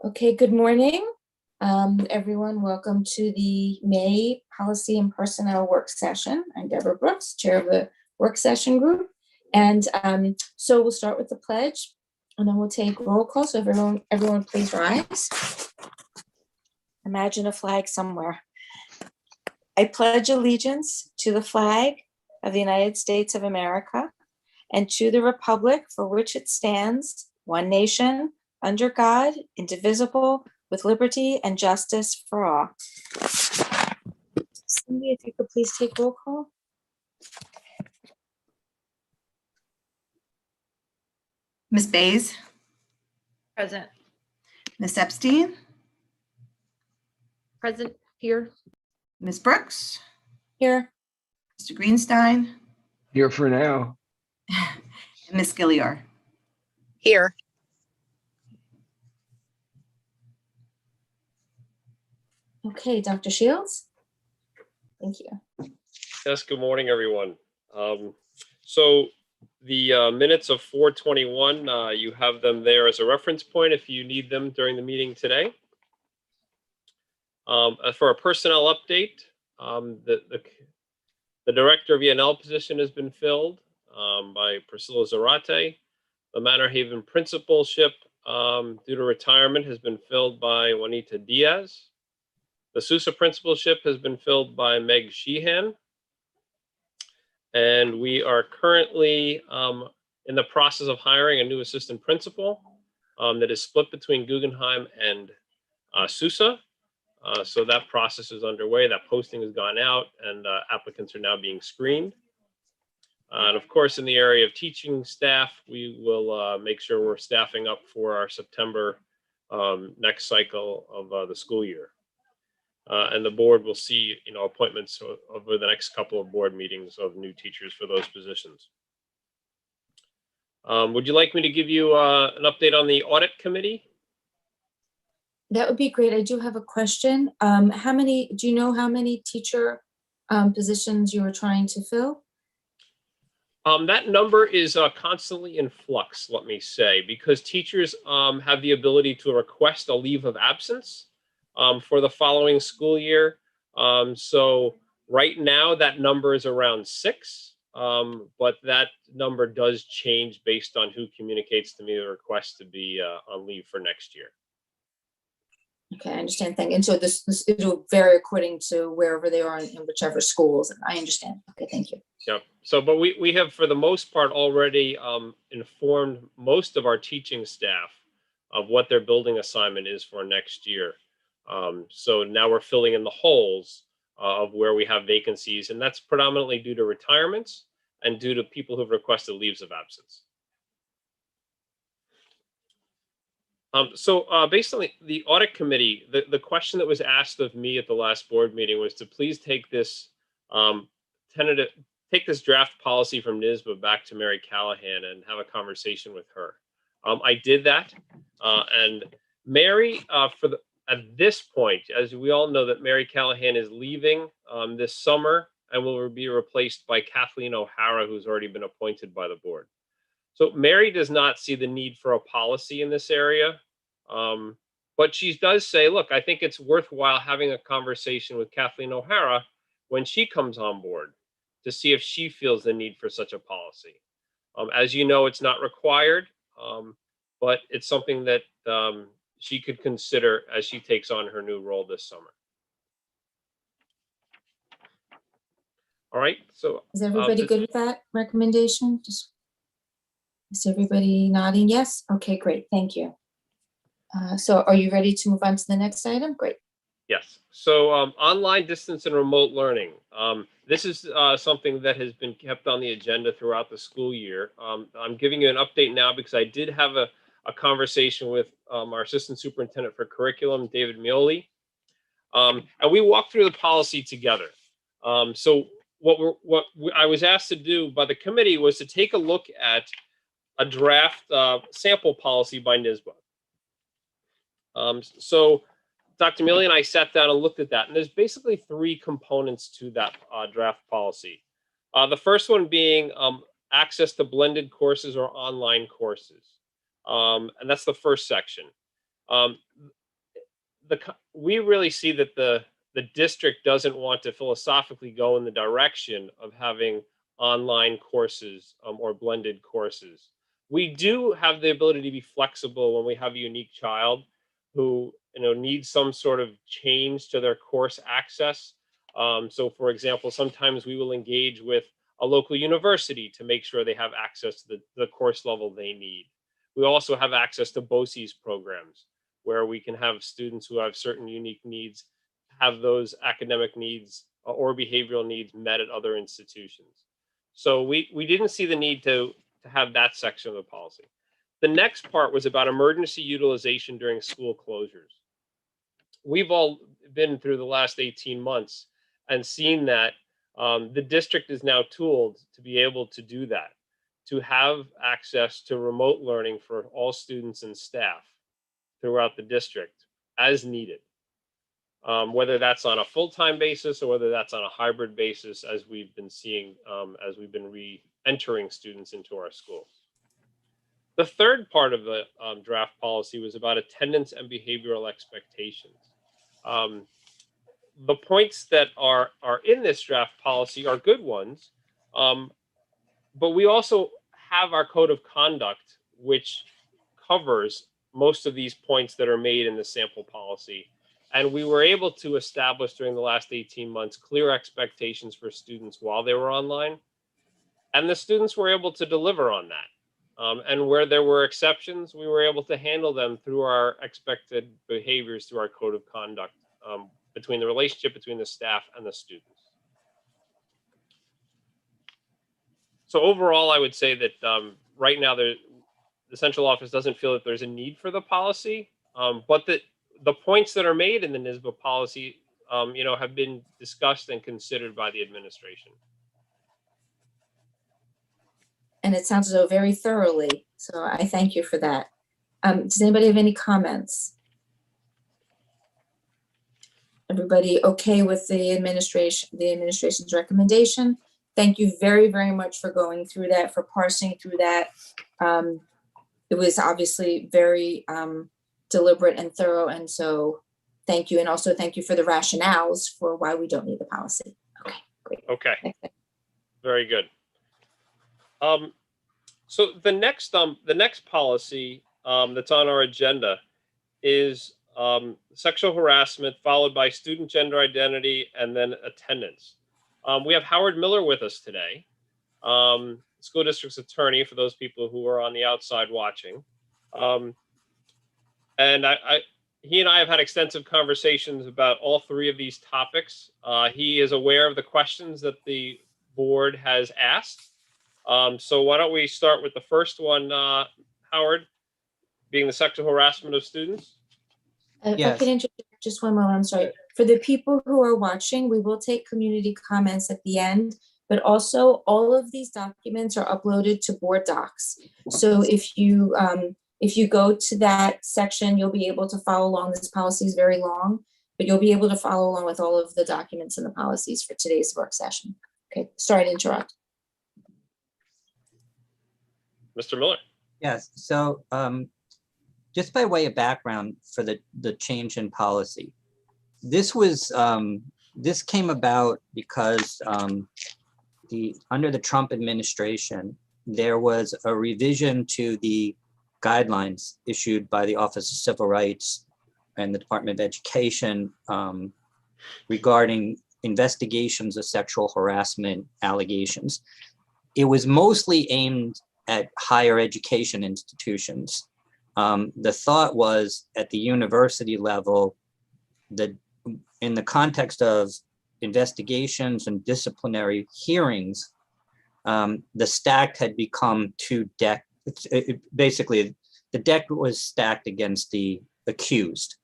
Okay, good morning, everyone. Welcome to the May Policy and Personnel Work Session. I'm Deborah Brooks, Chair of the Work Session Group. And so we'll start with the pledge, and then we'll take roll call. So everyone please rise. Imagine a flag somewhere. I pledge allegiance to the flag of the United States of America and to the republic for which it stands, one nation, under God, indivisible, with liberty and justice for all. Cindy, if you could please take roll call. Ms. Bays? Present. Ms. Epstein? Present here. Ms. Brooks? Here. Mr. Greenstein? Here for now. And Ms. Gilliar? Here. Okay, Dr. Shields. Thank you. Yes, good morning, everyone. So the minutes of 4/21, you have them there as a reference point if you need them during the meeting today. For a personnel update, the director of E&L position has been filled by Priscilla Zarate. The Manor Haven principalship due to retirement has been filled by Juanita Diaz. The Sousa principalship has been filled by Meg Sheehan. And we are currently in the process of hiring a new assistant principal that is split between Guggenheim and Sousa. So that process is underway. That posting has gone out and applicants are now being screened. And of course, in the area of teaching staff, we will make sure we're staffing up for our September next cycle of the school year. And the board will see, appointments over the next couple of board meetings of new teachers for those positions. Would you like me to give you an update on the audit committee? That would be great. I do have a question. Do you know how many teacher positions you are trying to fill? That number is constantly in flux, let me say, because teachers have the ability to request a leave of absence for the following school year. So right now that number is around 6, but that number does change based on who communicates to me the request to be on leave for next year. Okay, I understand. Thank you. And so this it'll vary according to wherever they are in whichever schools. I understand. Okay, thank you. Yep. So, but we have, for the most part, already informed most of our teaching staff of what their building assignment is for next year. So now we're filling in the holes of where we have vacancies, and that's predominantly due to retirements and due to people who've requested leaves of absence. So based on the audit committee, the question that was asked of me at the last board meeting was to please take this draft policy from NYSBA back to Mary Callahan and have a conversation with her. I did that, and Mary, at this point, as we all know, that Mary Callahan is leaving this summer and will be replaced by Kathleen O'Hara, who's already been appointed by the board. So Mary does not see the need for a policy in this area, but she does say, look, I think it's worthwhile having a conversation with Kathleen O'Hara when she comes on board to see if she feels the need for such a policy. As you know, it's not required, but it's something that she could consider as she takes on her new role this summer. All right, so. Is everybody good with that recommendation? Is everybody nodding yes? Okay, great, thank you. So are you ready to move on to the next item? Great. Yes, so online distance and remote learning. This is something that has been kept on the agenda throughout the school year. I'm giving you an update now because I did have a conversation with our assistant superintendent for curriculum, David Mioli, and we walked through the policy together. So what I was asked to do by the committee was to take a look at a draft sample policy by NYSBA. So Dr. Mioli and I sat down and looked at that, and there's basically 3 components to that draft policy. The first one being access to blended courses or online courses. And that's the first section. Um, we really see that the district doesn't want to philosophically go in the direction of having online courses or blended courses. We do have the ability to be flexible when we have a unique child who needs some sort of change to their course access. So, for example, sometimes we will engage with a local university to make sure they have access to the course level they need. We also have access to BOCES programs where we can have students who have certain unique needs have those academic needs or behavioral needs met at other institutions. So we didn't see the need to have that section of the policy. The next part was about emergency utilization during school closures. We've all been through the last 18 months and seen that the district is now tooled to be able to do that, to have access to remote learning for all students and staff throughout the district as needed. Whether that's on a full-time basis or whether that's on a hybrid basis, as we've been seeing as we've been re-entering students into our schools. The third part of the draft policy was about attendance and behavioral expectations. The points that are in this draft policy are good ones, but we also have our code of conduct, which covers most of these points that are made in the sample policy. And we were able to establish during the last 18 months clear expectations for students while they were online. And the students were able to deliver on that. And where there were exceptions, we were able to handle them through our expected behaviors, through our code of conduct, between the relationship between the staff and the students. So overall, I would say that right now the central office doesn't feel that there's a need for the policy, but that the points that are made in the NYSBA policy, have been discussed and considered by the administration. And it sounds as though very thoroughly. So I thank you for that. Does anybody have any comments? Everybody okay with the administration's recommendation? Thank you very, very much for going through that, for parsing through that. It was obviously very deliberate and thorough. And so thank you. And also thank you for the rationales for why we don't need the policy. Okay, great. Okay, very good. So the next policy that's on our agenda is sexual harassment, followed by student gender identity, and then attendance. We have Howard Miller with us today, school district's attorney for those people who are on the outside watching. And he and I have had extensive conversations about all three of these topics. He is aware of the questions that the board has asked. So why don't we start with the first one, Howard, being the sexual harassment of students? If I Yes. could interject just one moment, I'm sorry. For the people who are watching, we will take community comments at the end, but also all of these documents are uploaded to board docs. So if you go to that section, you'll be able to follow along. This policy is very long, but you'll be able to follow along with all of the documents and the policies for today's work session. Okay, sorry to interrupt. Mr. Miller. Yes, so just by way of background for the change in policy, this came about because under the Trump administration, there was a revision to the guidelines issued by the Office of Civil Rights and the Department of Education regarding investigations of sexual harassment allegations. It was mostly aimed at higher education institutions. The thought was at the university level, that in the context of investigations and disciplinary hearings, the stack had become too decked. Basically, the deck was stacked against the accused,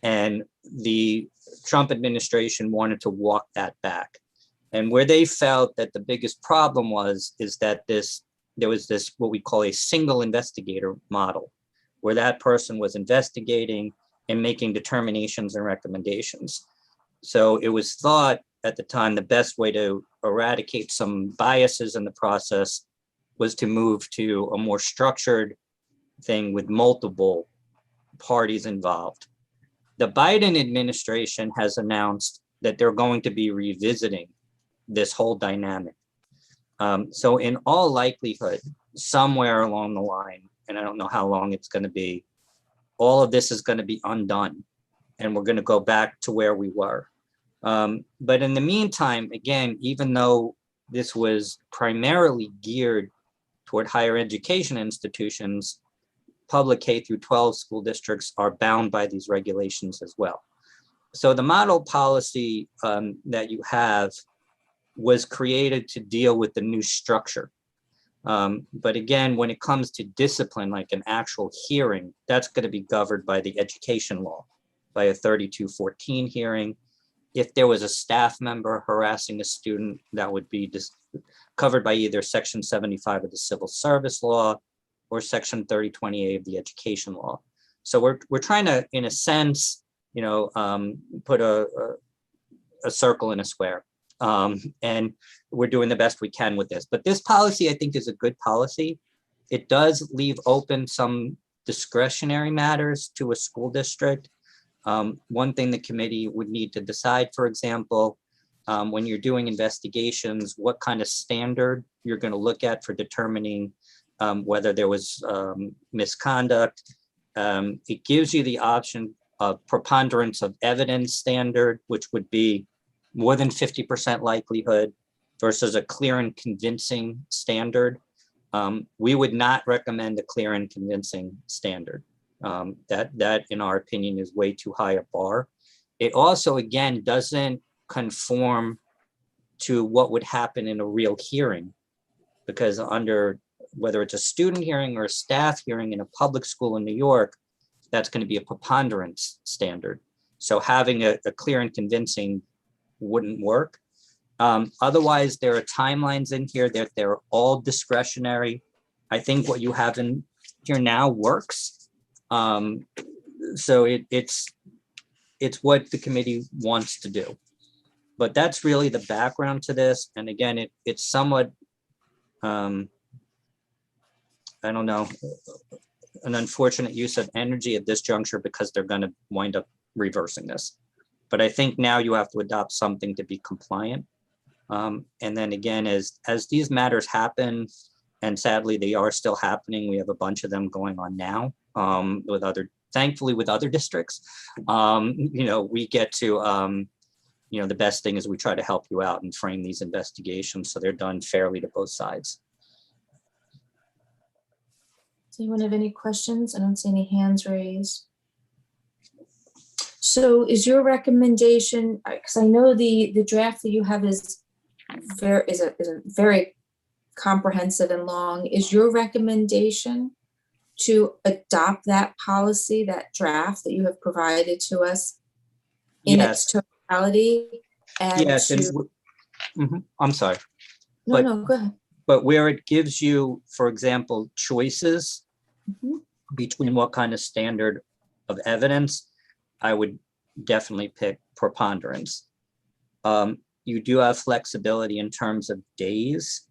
and the Trump administration wanted to walk that back. And where they felt that the biggest problem is that there was this what we call a single investigator model, where that person was investigating and making determinations and recommendations. So it was thought at the time the best way to eradicate some biases in the process was to move to a more structured thing with multiple parties involved. The Biden administration has announced that they're going to be revisiting this whole dynamic. So in all likelihood, somewhere along the line, and I don't know how long it's going to be, all of this is going to be undone, and we're going to go back to where we were. But in the meantime, again, even though this was primarily geared toward higher education institutions, public K through 12 school districts are bound by these regulations as well. So the model policy that you have was created to deal with the new structure. But again, when it comes to discipline, like an actual hearing, that's going to be governed by the education law, by a 3214 hearing. If there was a staff member harassing a student, that would be covered by either Section 75 of the Civil Service Law or Section 3028 of the Education Law. So we're trying to, in a sense, put a circle in a square. And we're doing the best we can with this. But this policy, I think, is a good policy. It does leave open some discretionary matters to a school district. One thing the committee would need to decide, for example, when you're doing investigations, what kind of standard you're going to look at for determining whether there was misconduct. It gives you the option of preponderance of evidence standard, which would be more than 50% likelihood versus a clear and convincing standard. We would not recommend a clear and convincing standard. That, in our opinion, is way too high a bar. It also, again, doesn't conform to what would happen in a real hearing, because under, whether it's a student hearing or a staff hearing in a public school in New York, that's going to be a preponderance standard. So having a clear and convincing wouldn't work. Otherwise, there are timelines in here that they're all discretionary. I think what you have in here now works. So it's what the committee wants to do. But that's really the background to this. And again, it's somewhat, I don't know, an unfortunate use of energy at this juncture, because they're going to wind up reversing this. But I think now you have to adopt something to be compliant. And then again, as these matters happen, and sadly they are still happening, we have a bunch of them going on now thankfully with other districts. We get to, the best thing is we try to help you out and frame these investigations so they're done fairly to both sides. Does anyone have any questions? I don't see any hands raised. So is your recommendation, because I know the draft that you have is very comprehensive and long, is your recommendation to adopt that policy, that draft that you have provided to us in its totality? And yes, I'm sorry. No, go ahead. But where it gives you, for example, choices between what kind of standard of evidence, I would definitely pick preponderance. You do have flexibility in terms of days.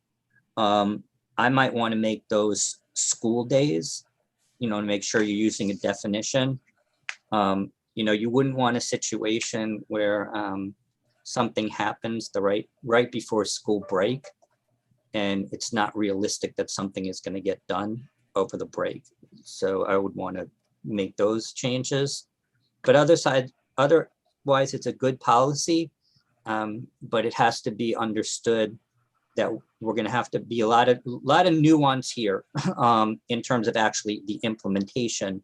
I might want to make those school days, to make sure you're using a definition. You wouldn't want a situation where something happens right before school break, and it's not realistic that something is going to get done over the break. So I would want to make those changes. But otherwise, it's a good policy, but it has to be understood that we're going to have to be a lot of nuance here in terms of actually the implementation,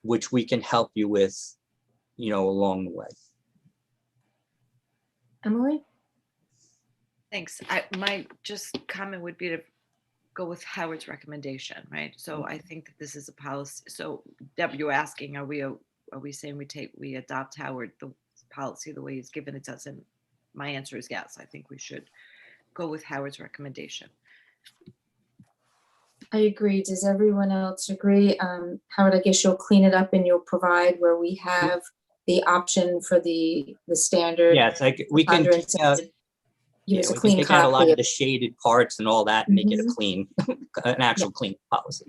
which we can help you with, along the way. Emily? Thanks. My just comment would be to go with Howard's recommendation, right? So I think that this is a policy. So Deb, you're asking, are we saying we adopt Howard, the policy, the way he's given it to us? And my answer is yes. I think we should go with Howard's recommendation. I agree. Does everyone else agree? Howard, I guess you'll clean it up and you'll provide where we have the option for the standard. Yes, we can take out, use a we clean can take out a lot copy. of the shaded parts and all that and make it a clean, an actual clean policy.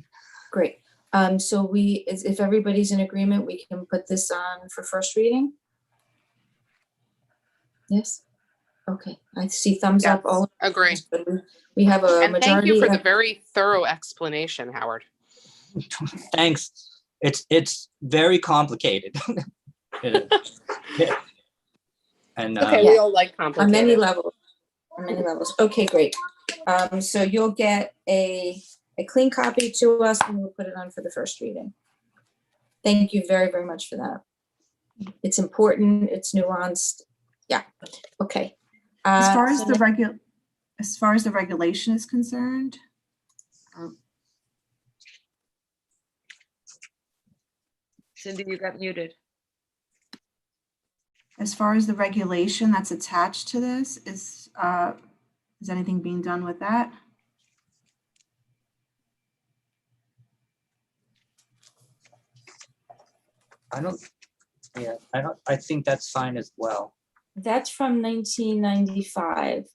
Great. So if everybody's in agreement, we can put this on for first reading? Yes? Okay, I see thumbs up. Yes, All agree. We have a And thank you majority. for the very thorough explanation, Howard. Thanks. It's very complicated. It is. Yeah. And Okay, Yeah. we all like On many complicated. levels. On many levels. Okay, great. So you'll get a clean copy to us and we'll put it on for the first reading. Thank you very, very much for that. It's important, it's nuanced. Yeah, okay. As far as So the regulation is concerned, Cindy, you got muted. as far as the regulation that's attached to this, is anything being done with that? I think that's fine as well. that's from 1995.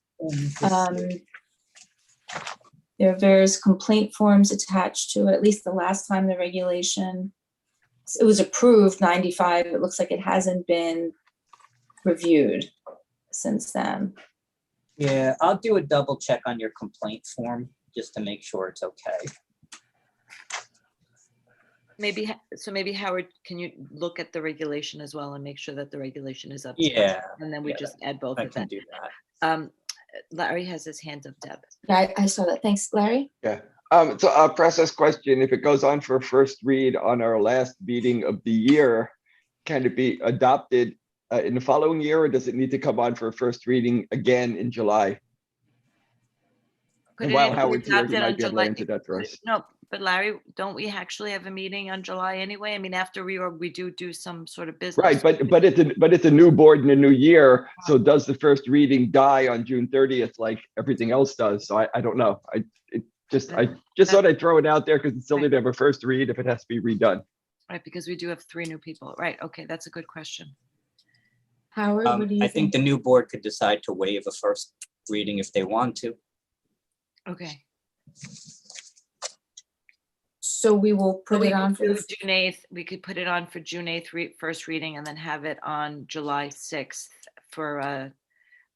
There are various complaint forms attached to it, at least the last time the regulation, it was approved 95. It looks like it hasn't been reviewed since then. Yeah, I'll do a double check on your complaint form just to make sure it's okay. Maybe, so maybe Howard, can you look at the regulation as well and make sure that the regulation is up? Yeah. And then we yeah, just add both I of can that. do that. Larry has his hand up, Deb. Yeah, I saw that. Thanks, Larry. Yeah. So a process question, if it goes on for first read on our last meeting of the year, can it be adopted in the following year, or does it need to come on for first reading again in July? Could And it while be Howard's here, he adopted on might be able to July- answer that for us. No, but Larry, don't we actually have a meeting on July anyway? I mean, after reorg, we do some sort of business. Right, but it's a new board and a new year. So does the first reading die on June 30th like everything else does? So I don't know. I just thought I'd throw it out there because it's silly to have a first read if it has to be redone. Right, because we do have 3 new people. Right, okay, that's a good question. Howard, what do you I think the new board could decide to waive a first reading if they want to. Okay. So we will So put we it on could for do June 8th, we could put it on for June 8th, first reading, and then have it on July 6th for a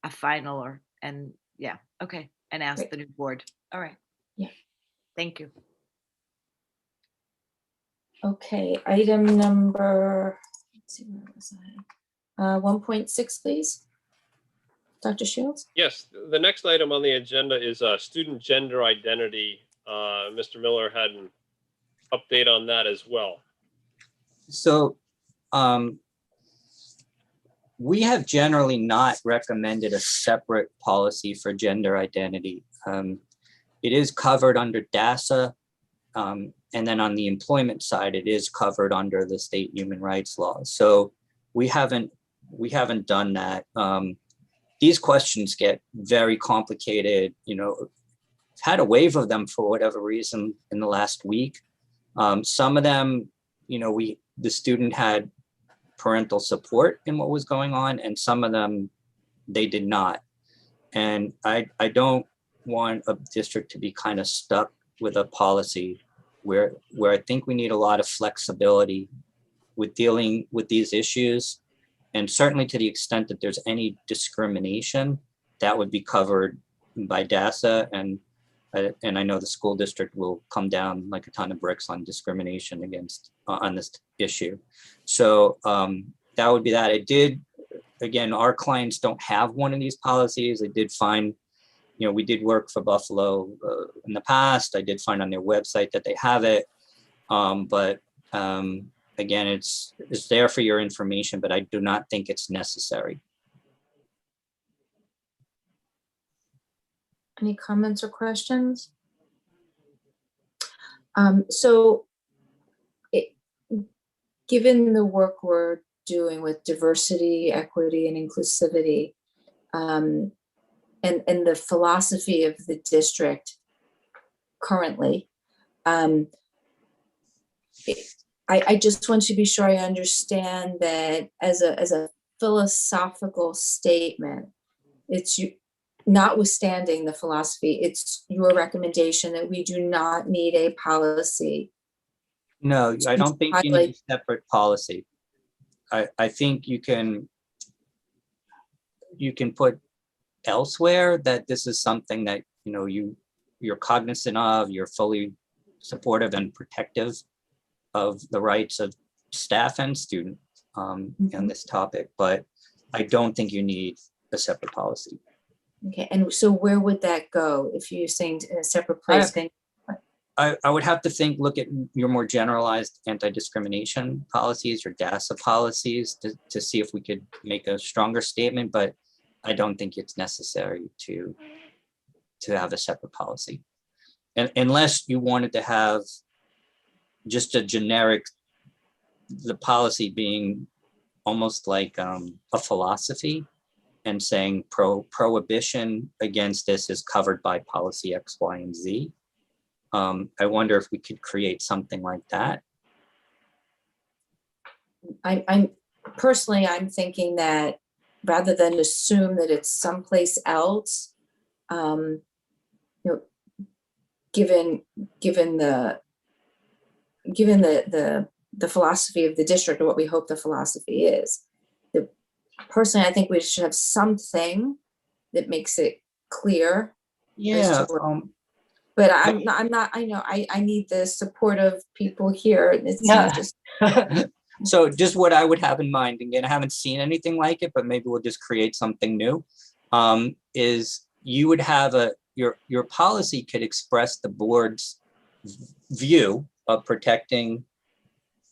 final and yeah, okay, and ask Great. the new board. All right. Yeah. Thank you. Okay, item number, let's see, where was I? 1.6, please. Dr. Shields? Yes, the next item on the agenda is student gender identity. Mr. Miller had an update on that as well. So we have generally not recommended a separate policy for gender identity. It is covered under DASA. And then on the employment side, it is covered under the state human rights laws. So we haven't done that. These questions get very complicated. You know, had a wave of them for whatever reason in the last week. Some of them, you know, the student had parental support in what was going on, and some of them they did not. And I don't want a district to be kind of stuck with a policy where I think we need a lot of flexibility with dealing with these issues. And certainly to the extent that there's any discrimination, that would be covered by DASA. And I know the school district will come down like a ton of bricks on discrimination against on this issue. So that would be that. I did, again, our clients don't have one of these policies. I did find, you know, we did work for Buffalo in the past. I did find on their website that they have it. But again, it's there for your information, but I do not think it's necessary. Any comments or questions? Given the work we're doing with diversity, equity, and inclusivity, and the philosophy of the district currently, I just want to be sure I understand that as a philosophical statement, it's notwithstanding the philosophy, it's your recommendation that we do not need a policy No, I don't think you need highlight- a separate policy. I think you can put elsewhere that this is something that, you know, you're cognizant of, you're fully supportive and protective of the rights of staff and students on this topic, but I don't think you need a separate policy. Okay, and so where would that go if you're saying in a separate place? I would have to look at your more generalized anti-discrimination policies, your DASA policies, to see if we could make a stronger statement, but I don't think it's necessary to have a separate policy. And unless you wanted to have just a generic, the policy being almost like a philosophy and saying prohibition against this is covered by policy X, Y, and Z. I wonder if we could create something like that. I'm personally, I'm thinking that rather than assume that it's someplace else, you know, given the philosophy of the district, or what we hope the philosophy is, personally, I think we should have something that makes it clear. Yeah. But I'm not, I know, I need the support of people here. It's not just. So just what I would have in mind, again, I haven't seen anything like it, but maybe we'll just create something new, is you would have your policy could express the board's view of protecting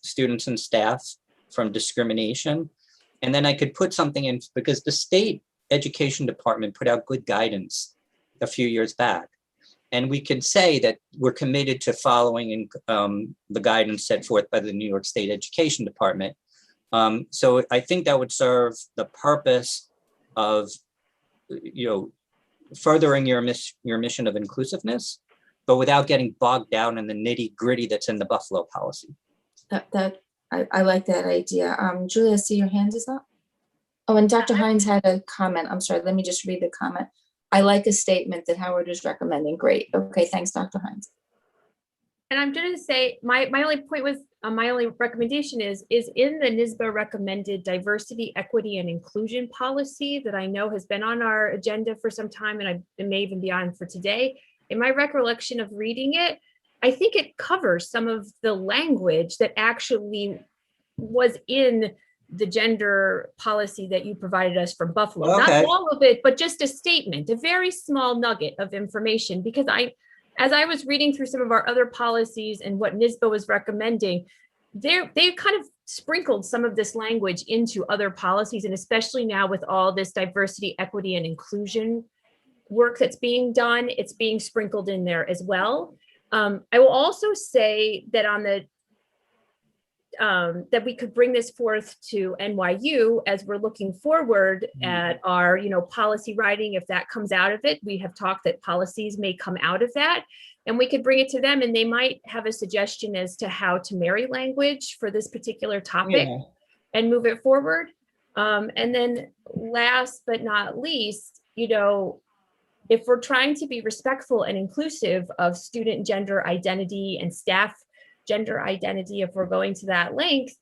students and staff from discrimination. And then I could put something in, because the state education department put out good guidance a few years back. And we can say that we're committed to following the guidance set forth by the New York State Education Department. So I think that would serve the purpose of, you know, furthering your mission of inclusiveness, but without getting bogged down in the nitty gritty that's in the Buffalo policy. I like that idea. Julia, I see your hand is up. Oh, and Dr. Hines had a comment. I'm sorry, let me just read the comment. I like a statement that Howard is recommending. Great. Okay, thanks, Dr. Hines. And I'm going to say my only point was my only recommendation is in the NYSBA recommended diversity, equity, and inclusion policy that I know has been on our agenda for some time, and it may even be on for today. In my recollection of reading it, I think it covers some of the language that actually was in the gender policy that you provided us from Buffalo. Okay. Not all of it, but just a statement, a very small nugget of information, because as I was reading through some of our other policies and what NYSBA was recommending, they kind of sprinkled some of this language into other policies, and especially now with all this diversity, equity, and inclusion work that's being done, it's being sprinkled in there as well. I will also say that on the that we could bring this forth to NYU as we're looking forward at our, policy writing. If that comes out of it, we have talked that policies may come out of that, and we could bring it to them, and they might have a suggestion as to how to marry language for this particular topic and move it forward. And then last but not least, if we're trying to be respectful and inclusive of student gender identity and staff gender identity, if we're going to that length,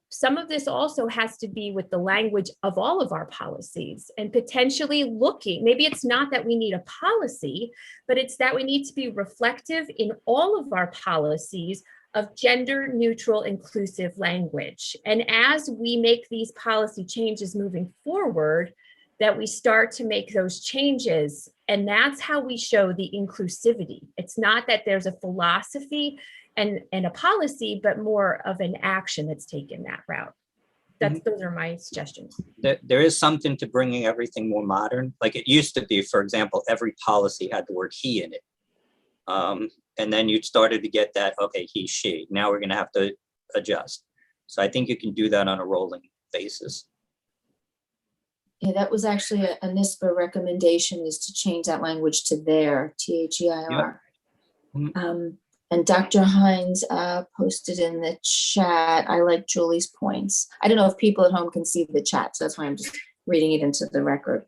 some of this also has to be with the language of all of our policies, and potentially looking, maybe it's not that we need a policy, but it's that we need to be reflective in all of our policies of gender neutral inclusive language. And as we make these policy changes moving forward, that we start to make those changes. And that's how we show the inclusivity. It's not that there's a philosophy and a policy, but more of an action that's taken that route. Those are my suggestions. There is something to bringing everything more modern. Like it used to be, for example, every policy had the word he in it. And then you started to get that, okay, he, she. Now we're gonna have to adjust. So I think you can do that on a rolling basis. Yeah, that was actually a NYSBA recommendation, is to change that language to their, THEIR. Yep. And Dr. Hines posted in the chat, I like Julie's points. I don't know if people at home can see the chat, so that's why I'm just reading it into the record.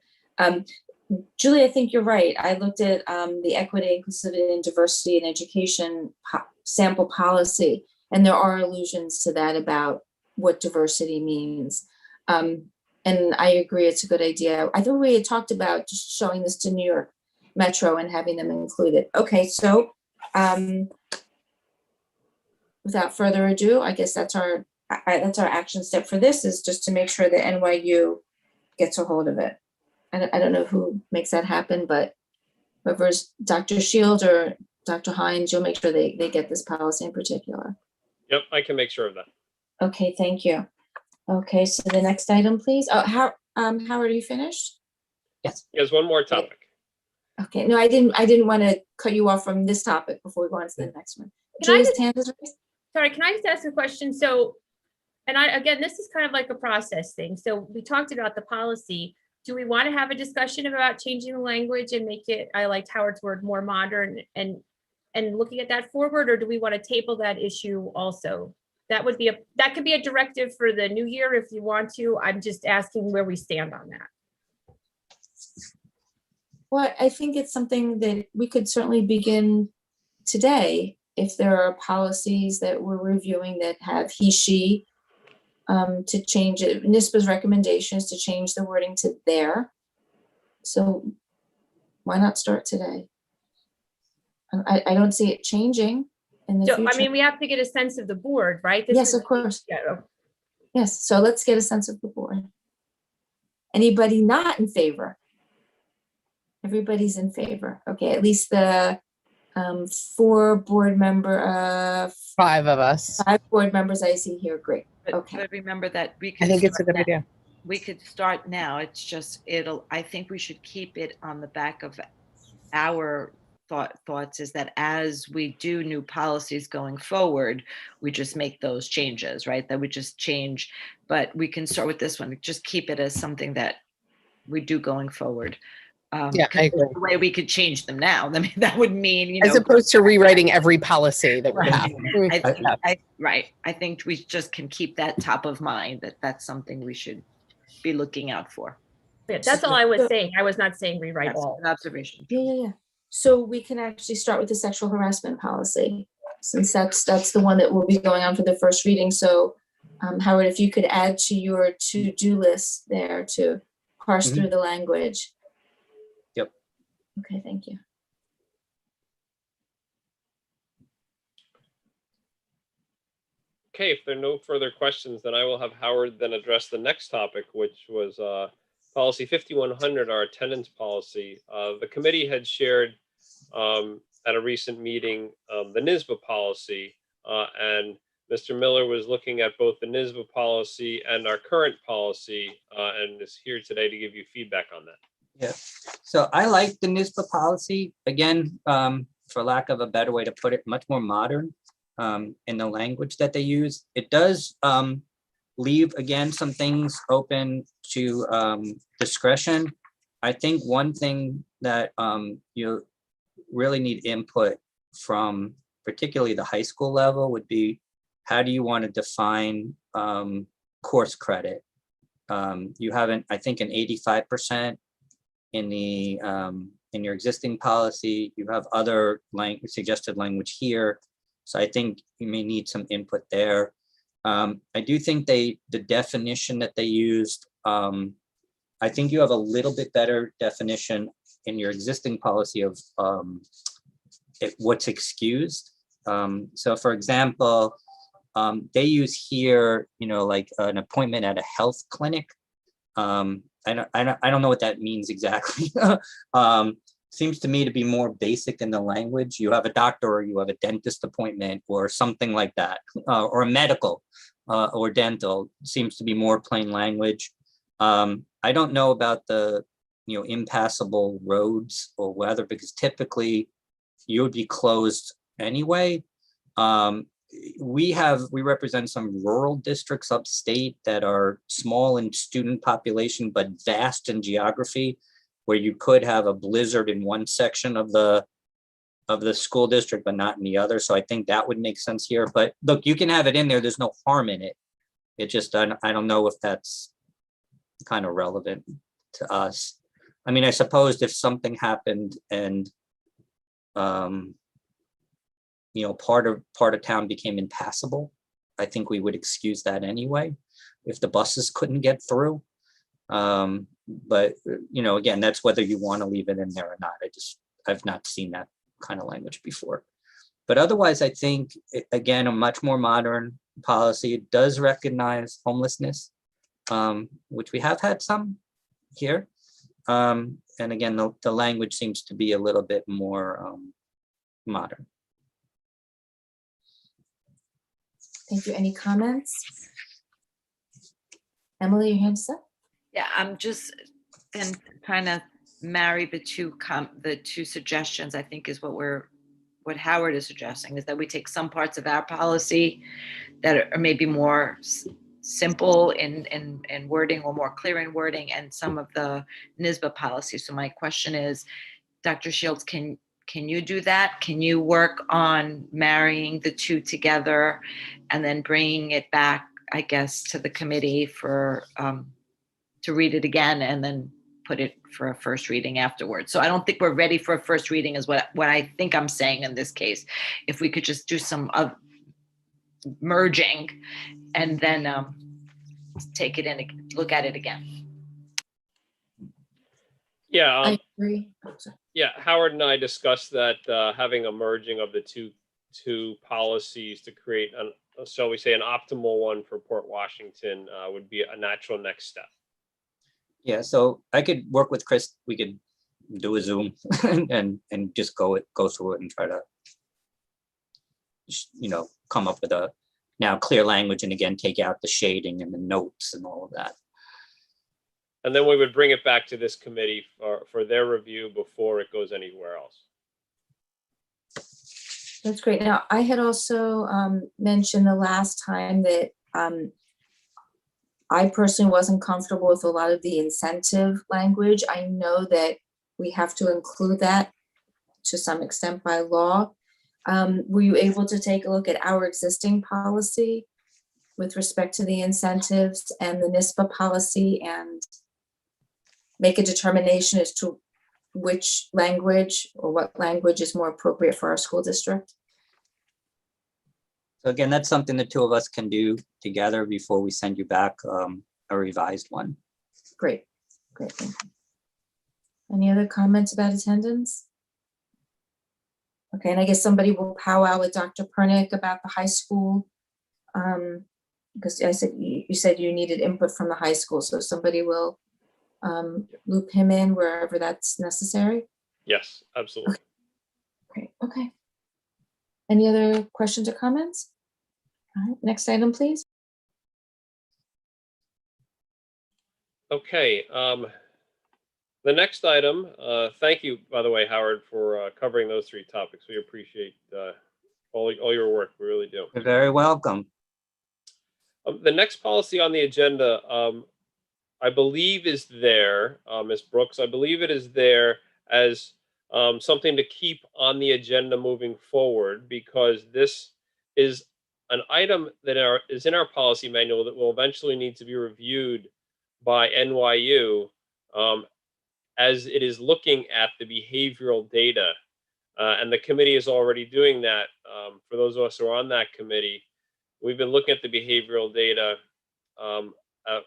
Julie, I think you're right. I looked at the equity, inclusivity, and diversity in education sample policy. And there are allusions to that about what diversity means. And I agree, it's a good idea. I think we had talked about just showing this to New York Metro and having them included. Okay, so without further ado, I guess that's our action step for this, is just to make sure that NYU gets a hold of it. I don't know who makes that happen, but whoever's Dr. Shield or Dr. Hines, you'll make sure they get this policy in particular. Yep, I can make sure of that. Okay, thank you. Okay, so the next item, please. Oh, Howard, are you finished? Yes. There's one more topic. Okay, no, I didn't want to cut you off from this topic before we go on to the next one. Can I Julie's just- hand is raised. Sorry, can I just ask a question? So, and again, this is kind of like a process thing. So we talked about the policy. Do we want to have a discussion about changing the language and make it, I liked Howard's word, more modern and looking at that forward, or do we want to table that issue also? That could be a directive for the new year if you want to. I'm just asking where we stand on that. Well, I think it's something that we could certainly begin today if there are policies that we're reviewing that have he, she, to change it. NISBA's recommendation is to change the wording to there. So why not start today? I don't see it changing in the So, future. I mean, we have to get a sense of the board, right? This Yes, is- of course. Yeah, Yes, so let's get a sense of the board. Anybody not in favor? Everybody's in favor. Okay, at least the 5 board members I see here. Great. But, Okay. but remember that we I could. think it's a start good now. idea. We could start now. It's just, I think we should keep it on the back of our thoughts, is that as we do new policies going forward, we just make those changes, right? That we just change, but we can start with this one. Just keep it as something that we do going forward. Yeah, I 'cause agree. the way we could change them now. I mean, that would mean, As opposed to rewriting every policy that we Right. have. Right. I think we just can keep that top of mind, that that's something we should be looking out for. yeah, that's all I was saying. I was not saying rewrite That's all. an observation. Yeah. So we can actually start with the sexual harassment policy, since that's the one that will be going on for the first reading. So Howard, if you could add to your to-do list there to parse through the language. Yep. Okay, thank you. Okay, if there are no further questions, then I will have Howard then address the next topic, which was policy 5100, our attendance policy. The committee had shared at a recent meeting the NISBA policy, and Mr. Miller was looking at both the NISBA policy and our current policy, and is here today to give you feedback on that. Yeah, so I like the NISBA policy, again, for lack of a better way to put it, much more modern in the language that they use. It does leave, again, some things open to discretion. I think one thing that you really need input from particularly the high school level would be, how do you want to define course credit? You haven't, I think, an 85% in the in your existing policy. You have other suggested language here, so I think you may need some input there. I do think the definition that they used, I think you have a little bit better definition in your existing policy of what's excused. So for example, they use here, like an appointment at a health clinic. I don't know what that means exactly. Seems to me to be more basic in the language. You have a doctor, or you have a dentist appointment, or something like that, or a medical or dental. Seems to be more plain language. I don't know about the impassable roads or weather, because typically you would be closed anyway. We represent some rural districts upstate that are small in student population, but vast in geography, where you could have a blizzard in one section of the school district, but not in the other. So I think that would make sense here. But look, you can have it in there. There's no harm in it. It just, I don't know if that's kind of relevant to us. I mean, I suppose if something happened and part of town became impassable, I think we would excuse that anyway, if the buses couldn't get through. But, again, that's whether you want to leave it in there or not. I've not seen that kind of language before. But otherwise, I think, again, a much more modern policy. It does recognize homelessness, which we have had some here. And again, the language seems to be a little bit more modern. Thank you. Any comments? Emily, your hand's up? Yeah, I'm just then trying to marry the two suggestions, I think is what Howard is suggesting, is that we take some parts of our policy that are maybe more simple in wording or more clear in wording, and some of the NISBA policy. So my question is, Dr. Shields, can you do that? Can you work on marrying the two together and then bringing it back, I guess, to the committee for to read it again and then put it for a first reading afterwards? So I don't think we're ready for a first reading is what I think I'm saying in this case. If we could just do some merging and then take it in, look at it again. Yeah, I agree. Oh, sorry. yeah. Howard and I discussed that having a merging of the two policies to create shall we say, an optimal one for Port Washington would be a natural next step. Yeah, so I could work with Chris. We could do a Zoom and just go through it and try to, come up with a now clear language, and again, take out the shading and the notes and all of that. And then we would bring it back to this committee for their review before it goes anywhere else. That's great. Now, I had also mentioned the last time that I personally wasn't comfortable with a lot of the incentive language. I know that we have to include that to some extent by law. Were you able to take a look at our existing policy with respect to the incentives and the NISBA policy and make a determination as to which language or what language is more appropriate for our school district? So again, that's something the two of us can do together before we send you back a revised one. Great, great. Thank you. Any other comments about attendance? Okay, and I guess somebody will powwow with Dr. Pernick about the high school. Because you said you needed input from the high school, so somebody will loop him in wherever that's necessary. Yes, absolutely. Okay. Great, okay. Any other questions or comments? All right, next item, please. Okay, the next item, thank you, by the way, Howard, for covering those three topics. We appreciate all your work, we really do. You're very welcome. The next policy on the agenda, I believe is there, Ms. Brooks, I believe it is there as something to keep on the agenda moving forward, because this is an item that is in our policy manual that will eventually need to be reviewed by NYU as it is looking at the behavioral data. And the committee is already doing that. For those of us who are on that committee, we've been looking at the behavioral data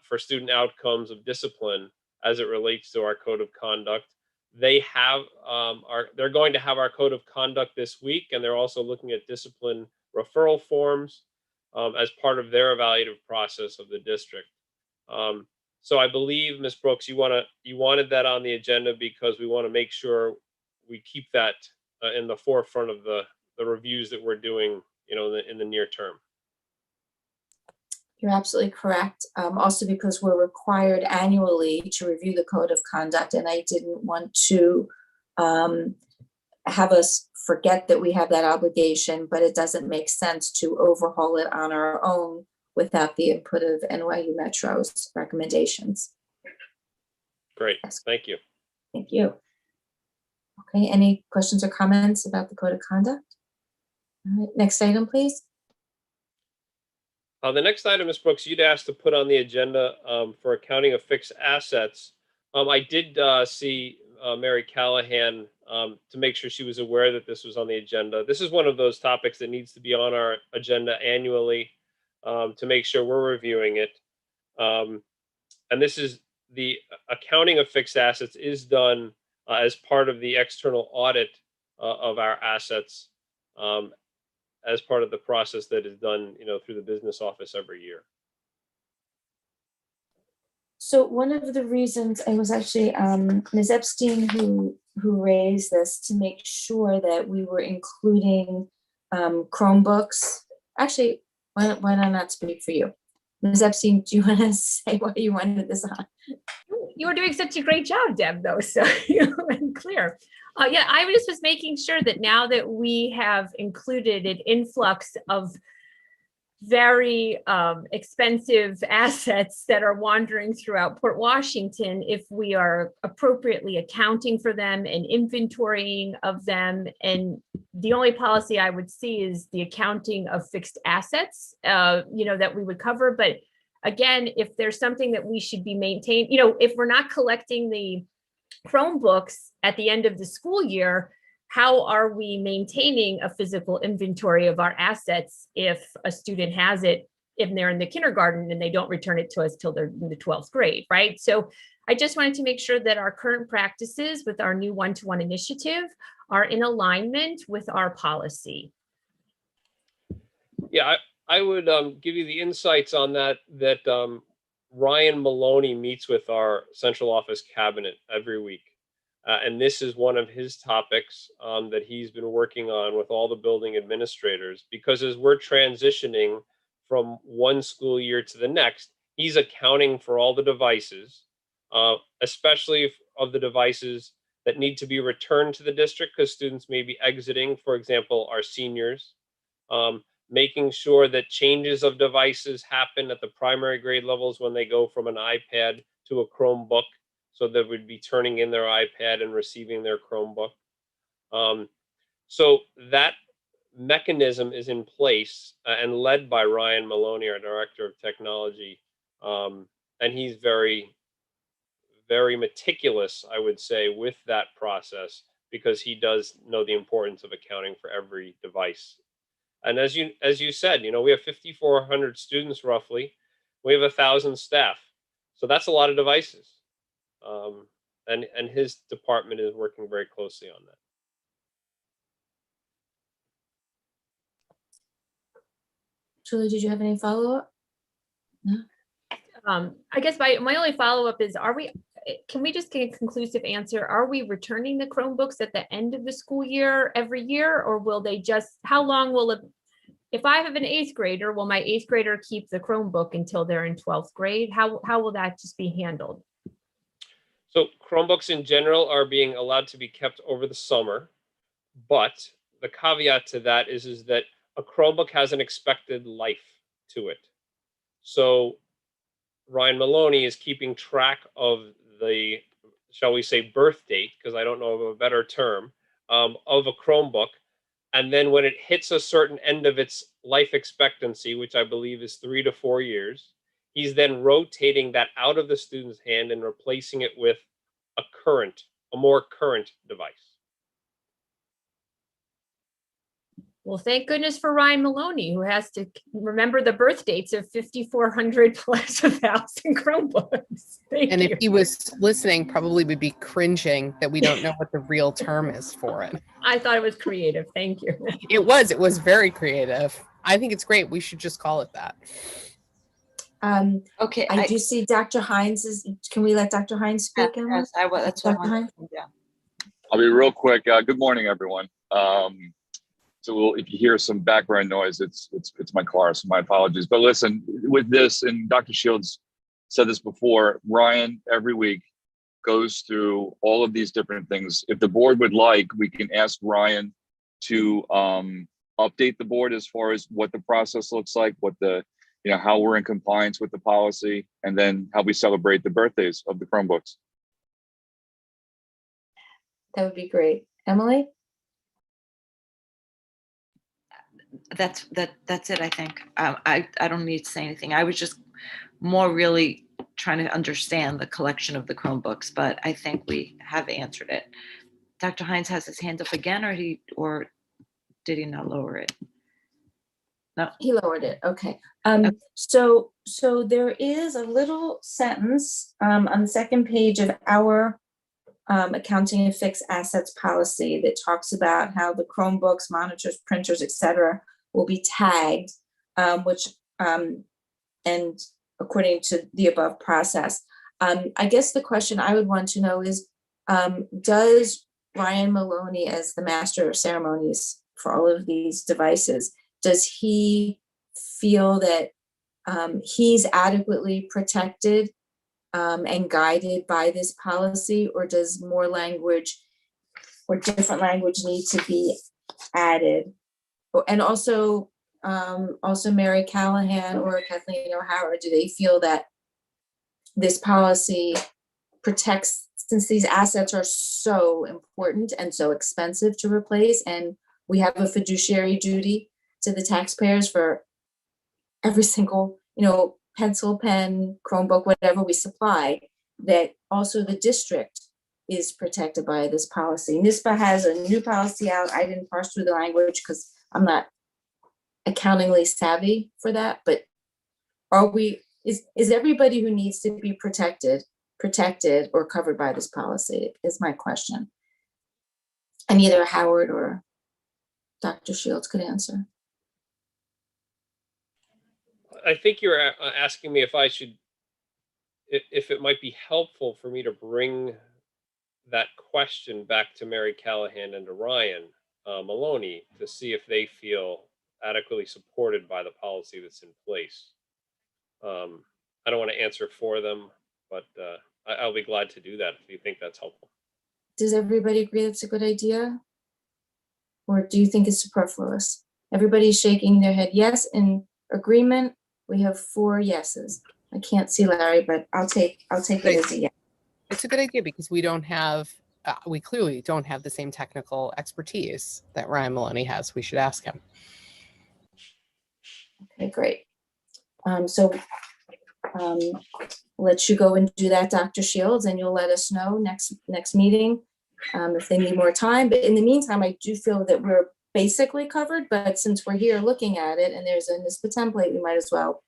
for student outcomes of discipline as it relates to our code of conduct. They have they're going to have our code of conduct this week, and they're also looking at discipline referral forms as part of their evaluative process of the district. So I believe, Ms. Brooks, you wanted that on the agenda because we want to make sure we keep that in the forefront of the reviews that we're doing, in the near term. You're absolutely correct. Also because we're required annually to review the code of conduct, and I didn't want to have us forget that we have that obligation, but it doesn't make sense to overhaul it on our own without the input of NYU Metro's recommendations. Great, Yes. thank you. Thank you. Okay, any questions or comments about the code of conduct? All right, next item, please. The next item, Ms. Brooks, you'd asked to put on the agenda for accounting of fixed assets. I did see Mary Callahan to make sure she was aware that this was on the agenda. This is one of those topics that needs to be on our agenda annually, to make sure we're reviewing it. And this is the accounting of fixed assets is done as part of the external audit of our assets, as part of the process that is done, through the business office every year. So one of the reasons I was actually Ms. Epstein who raised this to make sure that we were including Chromebooks. Actually, why don't I not speak for you? Ms. Epstein, do you want to say why you wanted this on? You were doing such a great job, Deb, though, so you were clear. Yeah, I just was making sure that now that we have included an influx of very expensive assets that are wandering throughout Port Washington, if we are appropriately accounting for them and inventorying of them. And the only policy I would see is the accounting of fixed assets, that we would cover. But again, if there's something that we should be maintaining, if we're not collecting the Chromebooks at the end of the school year, how are we maintaining a physical inventory of our assets if a student has it, if they're in the kindergarten and they don't return it to us till they're in the 12th grade, right? So I just wanted to make sure that our current practices with our new one-to-one initiative are in alignment with our policy. Yeah, I would give you the insights on that Ryan Maloney meets with our central office cabinet every week. And this is one of his topics that he's been working on with all the building administrators, because as we're transitioning from one school year to the next, he's accounting for all the devices, especially of the devices that need to be returned to the district because students may be exiting, for example, our seniors, making sure that changes of devices happen at the primary grade levels when they go from an iPad to a Chromebook. So they would be turning in their iPad and receiving their Chromebook. So that mechanism is in place and led by Ryan Maloney, our Director of Technology. And he's very, very meticulous, I would say, with that process, because he does know the importance of accounting for every device. And as you said, we have 5,400 students roughly. We have 1,000 staff. So that's a lot of devices. And his department is working very closely on that. Julie, did you have any follow-up? No. I guess my only follow-up is, can we just get a conclusive answer? Are we returning the Chromebooks at the end of the school year every year, or will they how long will it, if I have an 8th grader, will my 8th grader keep the Chromebook until they're in 12th grade? How will that just be handled? So Chromebooks in general are being allowed to be kept over the summer, but the caveat to that is that a Chromebook has an expected life to it. So Ryan Maloney is keeping track of the, shall we say, birth date, because I don't know of a better term, of a Chromebook. And then when it hits a certain end of its life expectancy, which I believe is 3 to 4 years, he's then rotating that out of the student's hand and replacing it with a more current device. Well, thank goodness for Ryan Maloney, who has to remember the birth dates of 5,400 plus 1,000 Chromebooks. Thank And you. if he was listening, probably would be cringing that we don't know what the real term is for it. I thought it was creative. Thank you. It was very creative. I think it's great. We should just call it that. Okay, I do see Dr. Hines can we let Dr. Hines speak? Yes, that's what I Dr. Hines? wanted. Yeah. I'll be real quick. Good morning, everyone. So if you hear some background noise, it's my car, so my apologies. But listen, with this, and Dr. Shields said this before, Ryan every week goes through all of these different things. If the board would like, we can ask Ryan to update the board as far as what the process looks like, what the, how we're in compliance with the policy, and then how we celebrate the birthdays of the Chromebooks. That would be great. Emily? That's it, I think. I don't need to say anything. I was just more really trying to understand the collection of the Chromebooks, but I think we have answered it. Dr. Hines has his hand up again, or did he not lower it? No. He lowered it. Okay. So there is a little sentence on the second page of our accounting and fixed assets policy that talks about how the Chromebooks, monitors, printers, etc., will be tagged, which and according to the above process. I guess the question I would want to know is, does Ryan Maloney, as the master of ceremonies for all of these devices, does he feel that he's adequately protected and guided by this policy, or does more language or different language need to be added? And also Mary Callahan or Kathleen O'Hara, do they feel that this policy protects, since these assets are so important and so expensive to replace, and we have a fiduciary duty to the taxpayers for every single, pencil, pen, Chromebook, whatever we supply, that also the district is protected by this policy. NISBA has a new policy out. I didn't parse through the language because I'm not accountingly savvy for that, but is everybody who needs to be protected or covered by this policy is my question. And either Howard or Dr. Shields could answer. I think you're asking me if it might be helpful for me to bring that question back to Mary Callahan and to Ryan Maloney to see if they feel adequately supported by the policy that's in place. I don't want to answer for them, but I'll be glad to do that if you think that's helpful. Does everybody agree that's a good idea? Or do you think it's superfluous? Everybody's shaking their head yes in agreement. We have 4 yeses. I can't see Larry, but I'll take it as a yes. It's a good idea because we clearly don't have the same technical expertise that Ryan Maloney has. We should ask him. Okay, great. So let you go and do that, Dr. Shields, and you'll let us know next meeting if they need more time. But in the meantime, I do feel that we're basically covered, but since we're here looking at it and there's a NISBA template, we might as well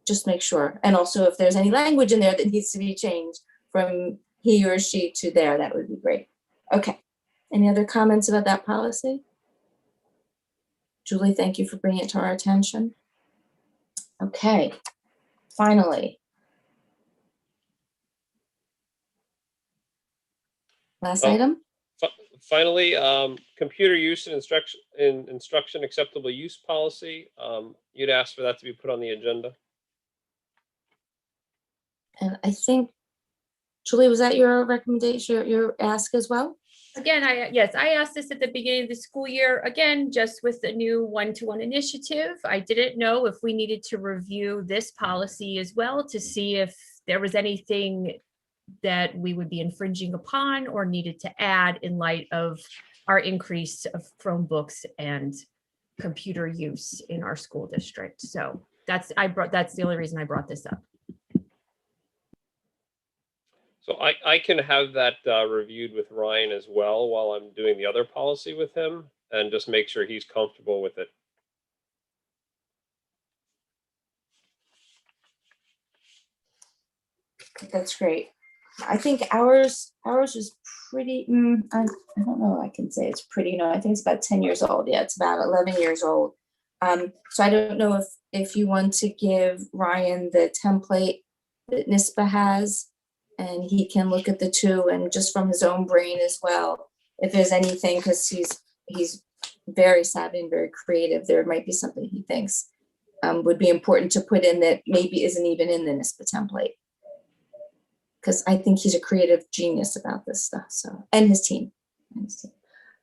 just make sure. And also if there's any language in there that needs to be changed from he or she to there, that would be great. Okay, any other comments about that policy? Julie, thank you for bringing it to our attention. Okay, finally. Last item. Finally, computer use and instruction acceptable use policy. You'd asked for that to be put on the agenda. And I think, Julie, was that your recommendation, your ask as well? Again, I asked this at the beginning of the school year, again, just with the new one-to-one initiative. I didn't know if we needed to review this policy as well to see if there was anything that we would be infringing upon or needed to add in light of our increase of Chromebooks and computer use in our school district. So that's the only reason I brought this up. So I can have that reviewed with Ryan as well while I'm doing the other policy with him and just make sure he's comfortable with it. That's great. I think ours is pretty, I don't know, I can say it's pretty, no, I think it's about 10 years old. Yeah, it's about 11 years old. So I don't know if you want to give Ryan the template that NISBA has, and he can look at the 2 and just from his own brain as well, if there's anything, because he's very savvy and very creative, there might be something he thinks would be important to put in that maybe isn't even in the NISBA template. Because I think he's a creative genius about this stuff. So, and his team.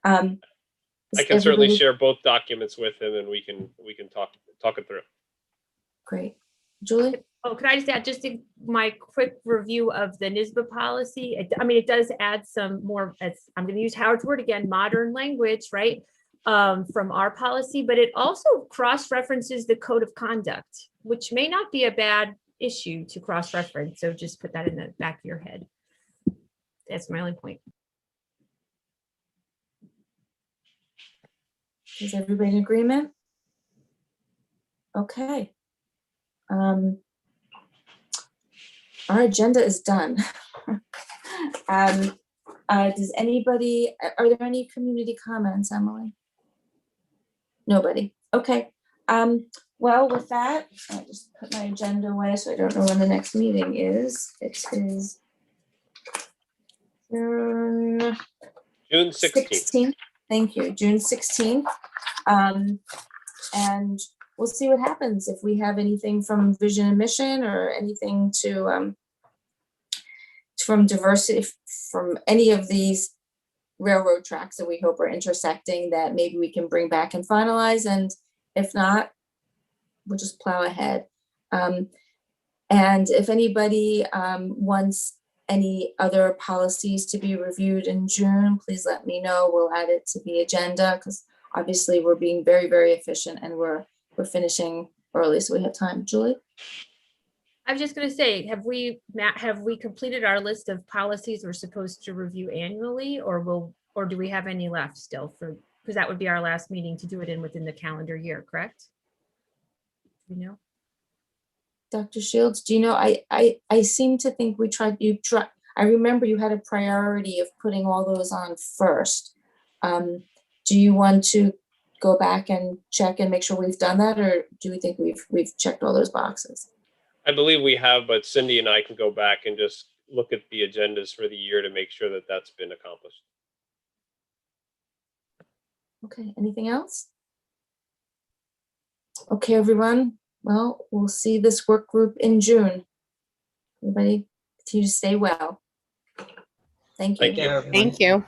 I can certainly share both documents with him, and we can talk it through. Great, Julie. Oh, could I just add my quick review of the NISBA policy? It does add some more. I'm going to use Howard's word again, modern language, right, from our policy, but it also cross-references the code of conduct, which may not be a bad issue to cross-reference. So just put that in the back of your head. That's my only point. Is everybody in agreement? Okay. Our agenda is done. Does anybody, are there any community comments, Emily? Nobody. Okay. Well, with that, I'll just put my agenda away so I don't know when the next meeting is. It is June June 16th. 16th. Thank you, June 16th. And we'll see what happens if we have anything from Vision and Mission or anything to from diversity, from any of these railroad tracks that we hope are intersecting that maybe we can bring back and finalize. And if not, we'll just plow ahead. And if anybody wants any other policies to be reviewed in June, please let me know. We'll add it to the agenda because obviously we're being very, very efficient and we're finishing early, so we have time. Julie? I was just going to say, have we completed our list of policies we're supposed to review annually, or do we have any left still because that would be our last meeting to do it within the calendar year, correct? You know? Dr. Shields, do you know, I seem to think I remember you had a priority of putting all those on first. Do you want to go back and check and make sure we've done that, or do we think we've checked all those boxes? I believe we have, but Cindy and I can go back and just look at the agendas for the year to make sure that that's been accomplished. Okay, anything else? Okay, everyone. Well, we'll see this work group in June. Everybody continue to stay well. Thank you. Thank you. Care, everyone. Thank you.